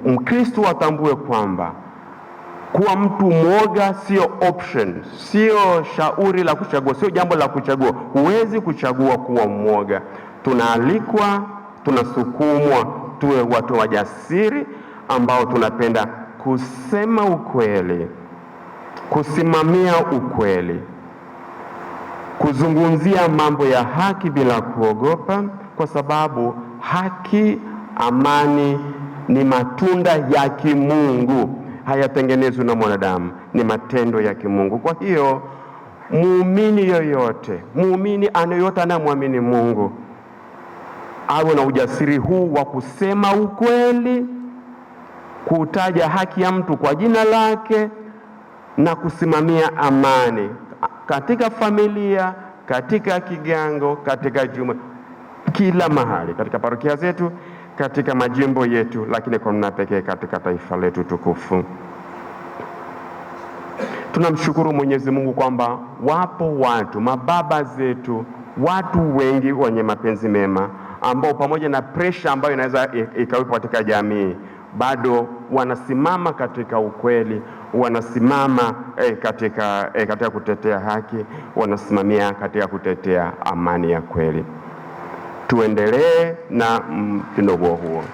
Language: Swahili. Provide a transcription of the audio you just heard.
Mkristo atambue kwamba kuwa mtu mwoga sio option, sio shauri la kuchagua, sio jambo la kuchagua. Huwezi kuchagua kuwa mwoga. Tunaalikwa, tunasukumwa tuwe watu wajasiri ambao tunapenda kusema ukweli, kusimamia ukweli, kuzungumzia mambo ya haki bila kuogopa, kwa sababu haki, amani ni matunda ya kimungu, hayatengenezwi na mwanadamu, ni matendo ya kimungu. Kwa hiyo muumini yoyote, muumini anayoyote anayemwamini Mungu awe na ujasiri huu wa kusema ukweli, kutaja haki ya mtu kwa jina lake na kusimamia amani katika familia, katika kigango, katika jumuiya, kila mahali, katika parokia zetu, katika majimbo yetu, lakini kwa namna pekee katika taifa letu tukufu. Tunamshukuru Mwenyezi Mungu kwamba wapo watu, mababa zetu, watu wengi wenye mapenzi mema ambao pamoja na presha ambayo inaweza ikawepo katika jamii bado wanasimama katika ukweli, wanasimama katika kutetea haki, wanasimamia katika kutetea amani ya kweli. Tuendelee na mtindo huo.